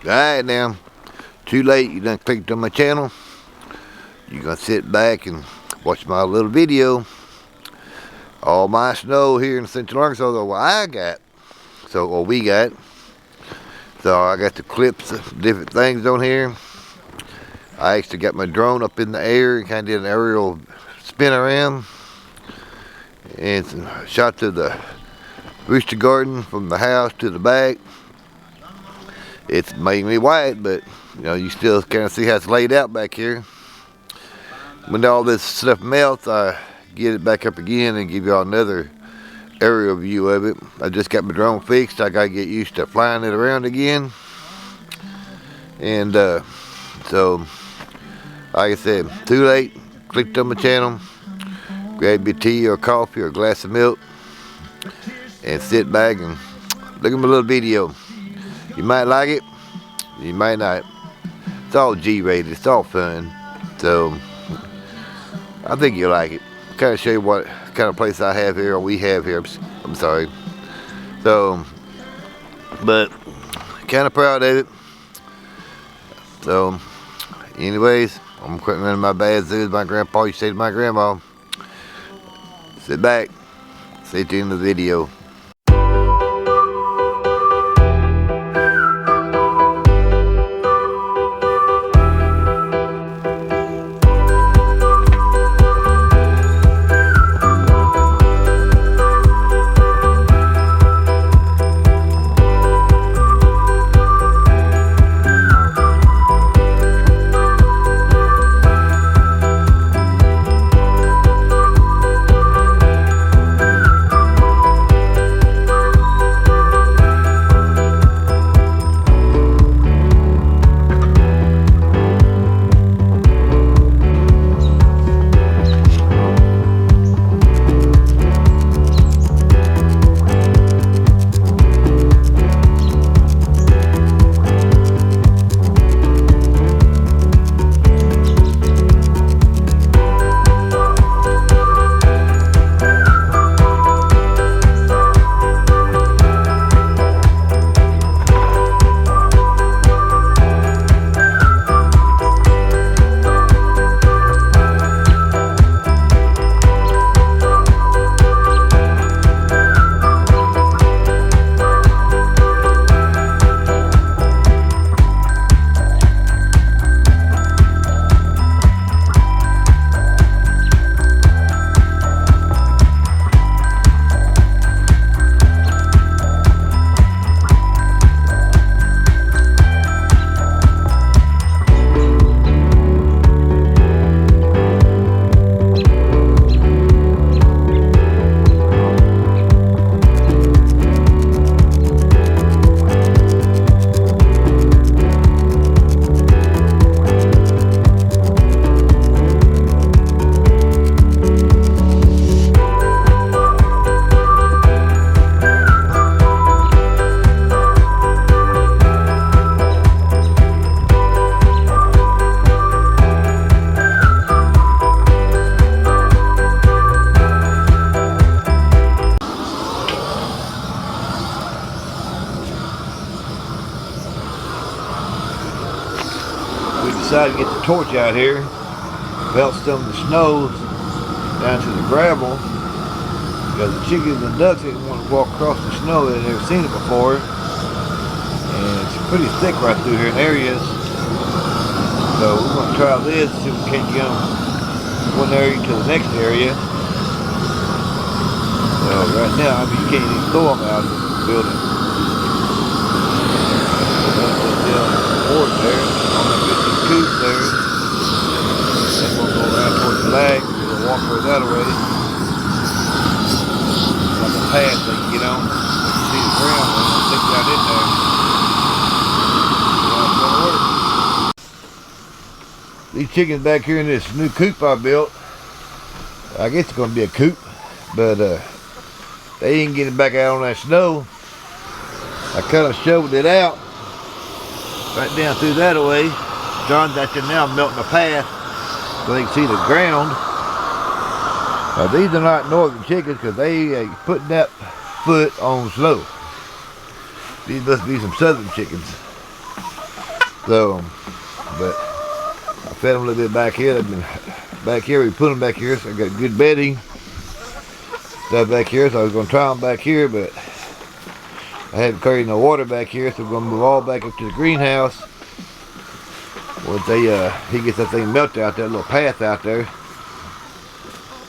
Alright now, too late, you done clicked on my channel. You're gonna sit back and watch my little video. All my snow here in Central Arkansas, though, we got. So I got the clips of different things on here. I actually got my drone up in the air and kind of did an aerial spin around. And some shots of the rooster garden from the house to the back. It's mainly white, but you know, you still kind of see how it's laid out back here. When all this stuff melts, I get it back up again and give y'all another aerial view of it. I just got my drone fixed. I gotta get used to flying it around again. And so, like I said, too late. Clicked on my channel. Grab your tea or coffee or a glass of milk and sit back and look at my little video. You might like it, you might not. It's all G-rated, it's all fun. So, I think you'll like it. Kind of show you what kind of place I have here, or we have here. I'm sorry. So, but kind of proud of it. So, anyways, I'm quitting running my bad zoos. My grandpa used to say to my grandma, sit back, stay tuned to the video. Decided to get the torch out here, melt some of the snow down to the gravel, because the chickens and ducks didn't want to walk across the snow. They've never seen it before, and it's pretty thick right through here in areas. So we're going to try this, see if we can't get them from one area to the next area. So right now, I mean, you can't even throw them out of the building. There, on the 50 coop there. Then we'll go around towards the lag. We'll walk over that way. Like a path they can get on. See the ground, they're going to stick that in there. So it's going to work. These chickens back here in this new coop I built, I guess it's going to be a coop, but they didn't get it back out on that snow. I kind of shoveled it out. Right down through that way. John's out there now melting the path so they can see the ground. Now these are not northern chickens because they putting that foot on slow. These must be some southern chickens. So, but I fed them a little bit back here. They've been back here. We put them back here. So I got good bedding stuff back here. So I was going to try them back here, but I haven't carried no water back here. So we're going to move all back up to the greenhouse. Once he gets that thing melted out, that little path out there.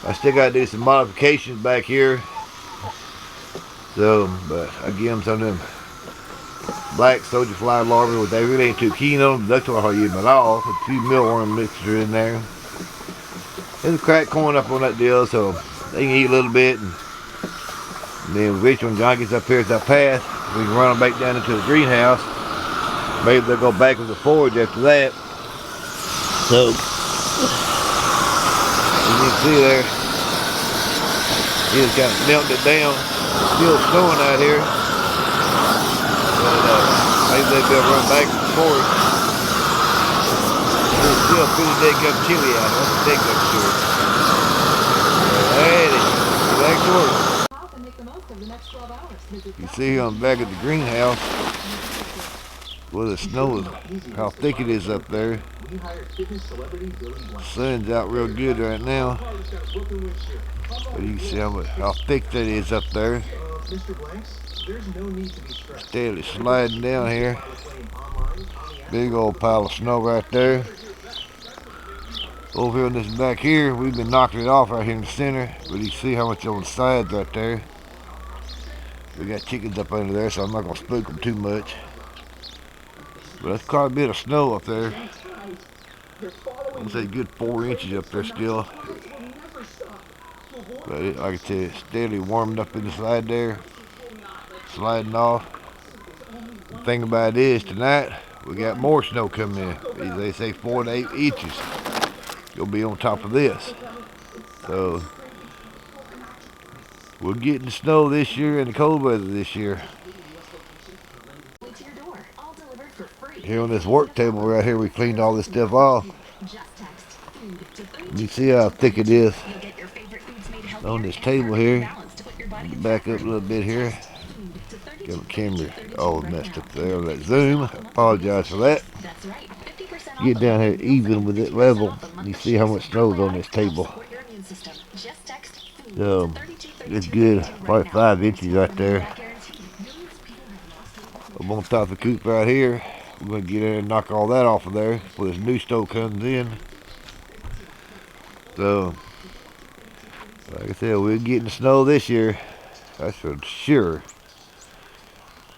I still got to do some modifications back here. So, but I give them some of them black soldier fly larvae, but they really ain't too keen on them. That's what I use them at all. A few mealworm mixture in there. There's a cracked corn up on that deal, so they can eat a little bit. And then eventually when John gets up here at that path, we can run them back down into the greenhouse. Maybe they'll go back with the forage after that. So, as you can see there, he just kind of melted it down. It's still snowing out here. But maybe they'll be able to run back and forth. It's still pretty dang chilly out here. That's a dang chilly. Alrighty, back to work. You see here on the back of the greenhouse where the snow is, how thick it is up there. The sun's out real good right now. But you can see how thick that is up there. Steadily sliding down here. Big old pile of snow right there. Over here on this back here, we've been knocking it off right here in the center. But you can see how much on the sides right there. We got chickens up under there, so I'm not going to spook them too much. But that's quite a bit of snow up there. I'd say good 4 inches up there still. But it, like I said, it's steadily warming up in the side there. Sliding off. The thing about it is, tonight, we got more snow coming in. They say 4 to 8 inches. You'll be on top of this. So, we're getting snow this year and the cold weather this year. Here on this work table right here, we cleaned all this stuff off. You see how thick it is on this table here. Back up a little bit here. Got my camera all messed up there on that zoom. Apologize for that. Get down here even with it level. You see how much snow's on this table. It's good, probably 5 inches right there. I'm on top of the coop right here. We're going to get in and knock all that off of there before this new stove comes in. So, like I said, we're getting snow this year. That's for sure.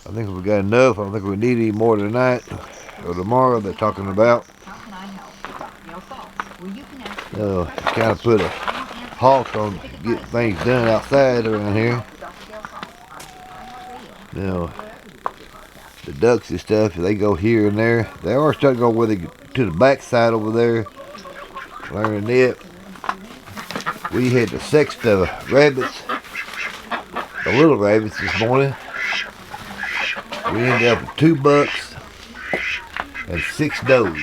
I think we got enough. I don't think we need any more tonight or tomorrow. They're talking about. So, kind of put a halt on getting things done outside around here. Now, the ducks and stuff, they go here and there. They are starting to go where they get to the back side over there. Learning it. We had the sex the rabbits, the little rabbits this morning. We ended up with 2 bucks and 6 does.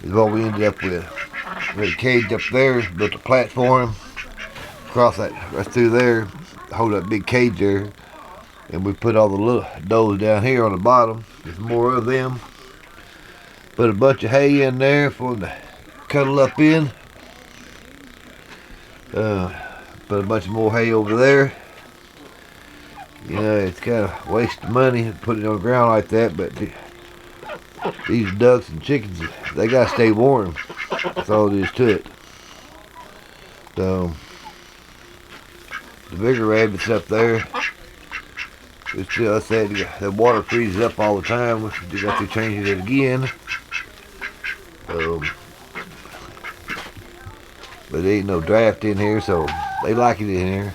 Is what we ended up with. We had a cage up there, built a platform across that, right through there, hold that big cage there. And we put all the little does down here on the bottom. There's more of them. Put a bunch of hay in there for them to cuddle up in. Put a bunch more hay over there. You know, it's kind of waste of money to put it on the ground like that, but these ducks and chickens, they gotta stay warm. That's all it is to it. So, the bigger rabbits up there, it's just that the water freezes up all the time. We got to change it again. But there ain't no draft in here, so they like it in here.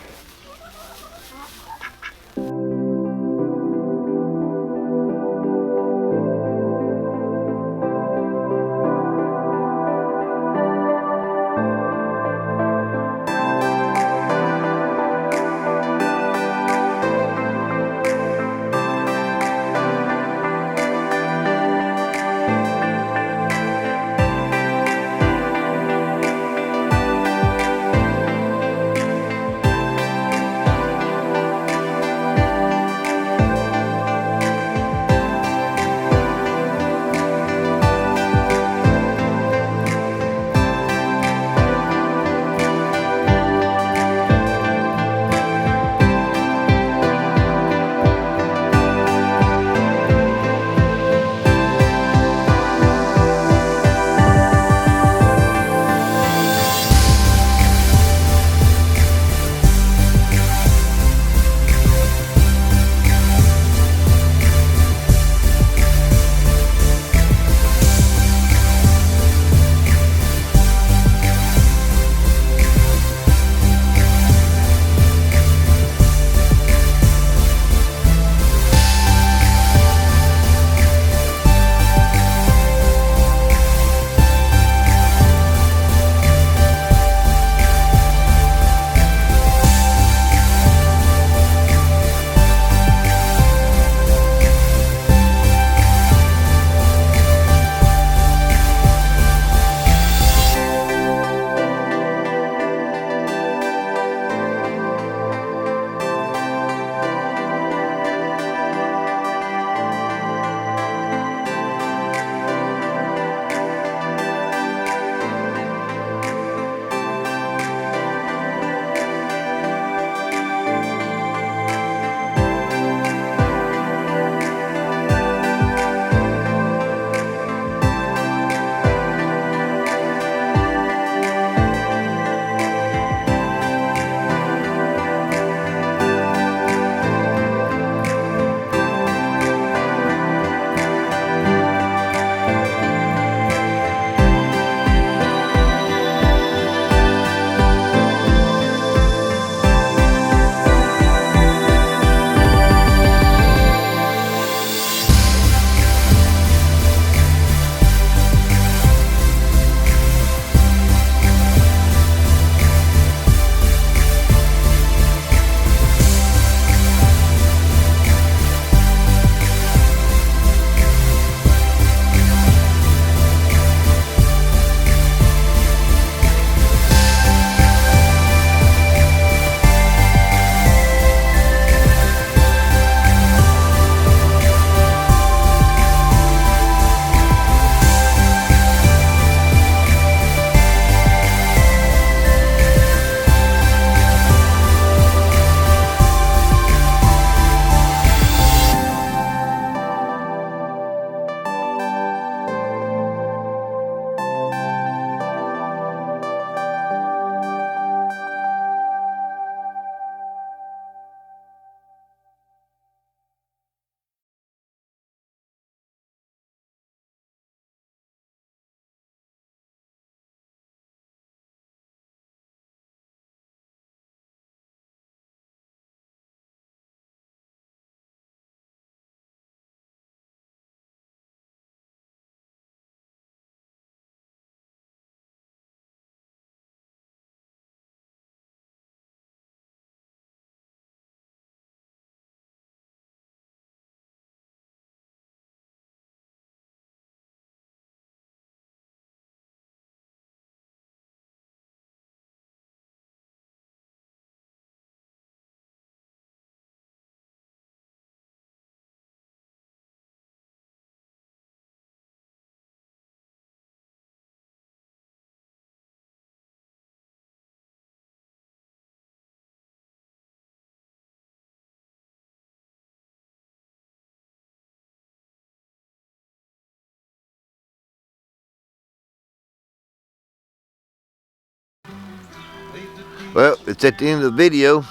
Well, it's at the end of the video.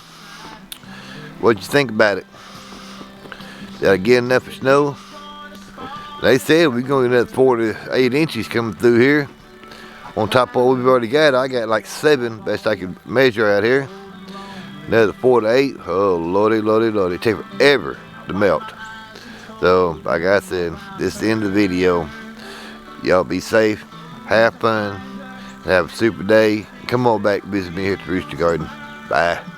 What'd you think about it? Did I get enough of snow? They said we're going to get another 4 to 8 inches coming through here. On top of what we've already got, I got like 7, best I could measure out here. Another 4 to 8. Oh, lordy, lordy, lordy. It takes forever to melt. So, like I said, this is the end of the video. Y'all be safe, have fun, and have a super day. Come on back and visit me here at the Rooster Garden. Bye.